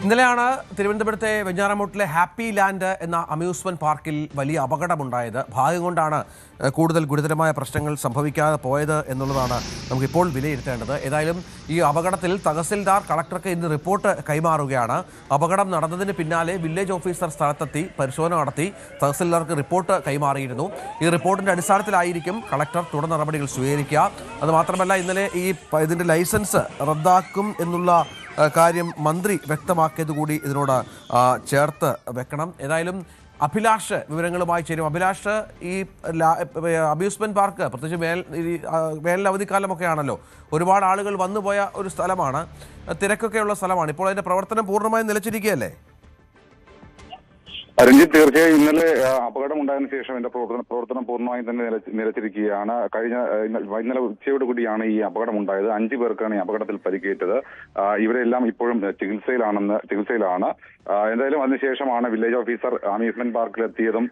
ഇന്നലെയാണ് തിരുവനന്തപുരത്തെ വെഞ്ഞാറമൂട്ടിലെ happy land എന്ന അമ്യൂസ്മെന്റ് പാർക്കിൽ വലിയ അപകടമുണ്ടായത്. ഭാഗ്യം കൊണ്ടാണ് കൂടുതൽ ഗുരുതരമായ പ്രശ്നങ്ങൾ സംഭവിക്കാതെ പോയത് എന്നുള്ളതാണ് നമുക്കിപ്പോൾ വിലയിരുത്തേണ്ടത്. ഏതായാലും ഈ അപകടത്തിൽ തഹസിൽദാർ കളക്ടർക്ക് ഇന്ന് റിപ്പോർട്ട് കൈമാറുകയാണ്. അപകടം നടന്നതിന് പിന്നാലെ വില്ലേജ് ഓഫീസർ സ്ഥലത്തെത്തി പരിശോധന നടത്തി തഹസിൽദാർക്ക് റിപ്പോർട്ട് കൈമാറിയിരുന്നു. ഈ റിപ്പോർട്ടിന്റെ അടിസ്ഥാനത്തിലായിരിക്കും കളക്ടർ തുടർ നടപടികൾ സ്വീകരിക്കുക. അതുമാത്രമല്ല, ഇന്നലെ ഇതിന്റെ ലൈസൻസ് റദ്ദാക്കും എന്നുള്ള കാര്യം മന്ത്രി വ്യക്തമാക്കിയത് കൂടി ഇതിനോട് ചേർത്ത് വെക്കണം. ഏതായാലും അഭിലാഷ് വിവരങ്ങളുമായി ചേരും. അഭിലാഷ്, ഈ അമ്യൂസ്മെന്റ് പാർക്ക് പ്രത്യേകിച്ച് വേനൽ അവധിക്കാലമൊക്കെ ആണല്ലോ, ഒരുപാട് ആളുകൾ വന്നുപോയ ഒരു സ്ഥലമാണ്, തിരക്കൊക്കെയുള്ള സ്ഥലമാണ്. ഇപ്പോൾ അതിന്റെ പ്രവർത്തനം പൂർണ്ണമായും നിലച്ചിരിക്കുകയല്ലേ? രഞ്ജിത്ത്, തീർച്ചയായും ഇന്നലെ അപകടം ഉണ്ടായതിനു ശേഷം എന്റെ പ്രവർത്തനം പൂർണ്ണമായും തന്നെ നിലച്ചിരിക്കുകയാണ്. ഇന്നലെ ഉച്ചയോട് കൂടിയാണ് ഈ അപകടം ഉണ്ടായത്. 5 പേർക്കാണ് ഈ അപകടത്തിൽ പരിക്കേറ്റത്. ഇവരെല്ലാം ഇപ്പോഴും ചികിത്സയിലാണ്. എന്തായാലും അതിനുശേഷമാണ് വില്ലേജ് ഓഫീസർ അമ്യൂസ്മെന്റ് പാർക്കിൽ എത്തിയതും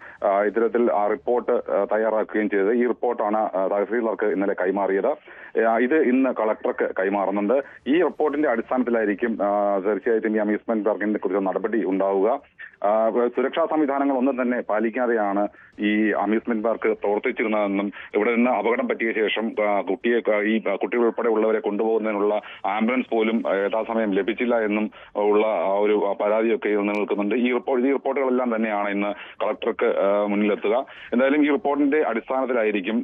ഇത്തരത്തിൽ റിപ്പോർട്ട് തയ്യാറാക്കുകയും ചെയ്തത്. ഈ റിപ്പോർട്ടാണ് തഹസീൽദാർക്ക് ഇന്നലെ കൈമാറിയത്. ഇത് ഇന്ന് കളക്ടർക്ക് കൈമാറുന്നുണ്ട്. ഈ റിപ്പോർട്ടിന്റെ അടിസ്ഥാനത്തിലായിരിക്കും തീർച്ചയായിട്ടും ഈ അമ്യൂസ്മെന്റ് പാർക്കിനെ കുറിച്ച് നടപടി ഉണ്ടാവുക. സുരക്ഷാ സംവിധാനങ്ങൾ ഒന്നും തന്നെ പാലിക്കാതെയാണ് ഈ അമ്യൂസ്മെന്റ് പാർക്ക് പ്രവർത്തിച്ചിരുന്നതെന്നും ഇവിടെ നിന്ന് അപകടം പറ്റിയ ശേഷം കുട്ടികൾ ഉൾപ്പെടെ ഉള്ളവരെ കൊണ്ടുപോകുന്നതിനുള്ള ആംബുലൻസ് പോലും യഥാസമയം ലഭിച്ചില്ല എന്നും ഉള്ള ഒരു പരാതിയൊക്കെ നിലനിൽക്കുന്നുണ്ട്. ഈ റിപ്പോർട്ടുകളെല്ലാം തന്നെയാണ് ഇന്ന് കളക്ടർക്ക് മുന്നിലെത്തുക. എന്തായാലും ഈ റിപ്പോർട്ടിന്റെ അടിസ്ഥാനത്തിലായിരിക്കും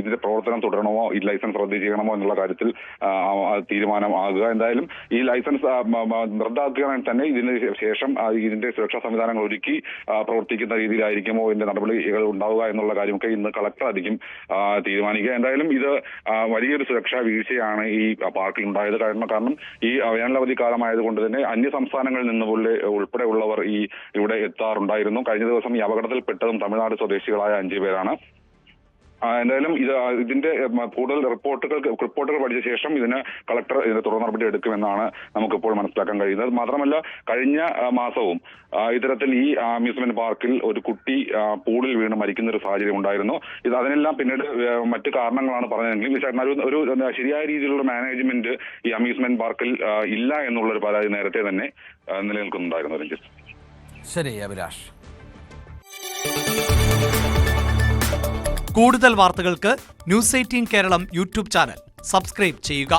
ഇതിന്റെ പ്രവർത്തനം തുടരണമോ ഈ ലൈസൻസ് റദ്ദ് ചെയ്യണമോ എന്നുള്ള കാര്യത്തിൽ തീരുമാനമാകുക. എന്തായാലും ഈ ലൈസൻസ് റദ്ദാക്കുകയാണെങ്കിൽ തന്നെ ഇതിന് ശേഷം ഇതിന്റെ സുരക്ഷാ സംവിധാനങ്ങൾ ഒരുക്കി പ്രവർത്തിക്കുന്ന രീതിയിലായിരിക്കുമോ ഇതിന്റെ നടപടികൾ ഉണ്ടാവുക എന്നുള്ള കാര്യമൊക്കെ ഇന്ന് കളക്ടർ ആയിരിക്കും തീരുമാനിക്കുക. എന്തായാലും ഇത് വലിയൊരു സുരക്ഷാ വീഴ്ചയാണ് ഈ പാർക്കിൽ ഉണ്ടായത്. കാരണം ഈ വേനലവധി കാലമായതുകൊണ്ട് തന്നെ അന്യ സംസ്ഥാനങ്ങളിൽ നിന്ന് ഉൾപ്പെടെയുള്ളവർ ഇവിടെ എത്താറുണ്ടായിരുന്നു. കഴിഞ്ഞ ദിവസം ഈ അപകടത്തിൽപ്പെട്ടതും തമിഴ്നാട് സ്വദേശികളായ 5 പേരാണ്. എന്തായാലും ഇതിന്റെ കൂടുതൽ റിപ്പോർട്ടുകൾ പഠിച്ച ശേഷം ഇതിന് കളക്ടർ തുടർ നടപടി എടുക്കുമെന്നാണ് നമുക്കിപ്പോൾ മനസ്സിലാക്കാൻ കഴിയുന്നത്. മാത്രമല്ല, കഴിഞ്ഞ മാസവും ഇത്തരത്തിൽ ഈ അമ്യൂസ്മെന്റ് പാർക്കിൽ ഒരു കുട്ടി പൂളിൽ വീണ് മരിക്കുന്ന ഒരു സാഹചര്യം ഉണ്ടായിരുന്നു. അതിനെല്ലാം പിന്നീട് മറ്റു കാരണങ്ങളാണ് പറഞ്ഞതെങ്കിലും ഒരു ശരിയായ രീതിയിലുള്ള മാനേജ്മെന്റ് ഈ അമ്യൂസ്മെന്റ് പാർക്കിൽ ഇല്ല എന്നുള്ളൊരു പരാതി നേരത്തെ തന്നെ നിലനിൽക്കുന്നുണ്ടായിരുന്നു. രഞ്ജിത്ത്, ശരി അഭിലാഷ്. കൂടുതൽ വാർത്തകൾക്ക് news 18 Keralam YouTube channel subscribe ചെയ്യുക.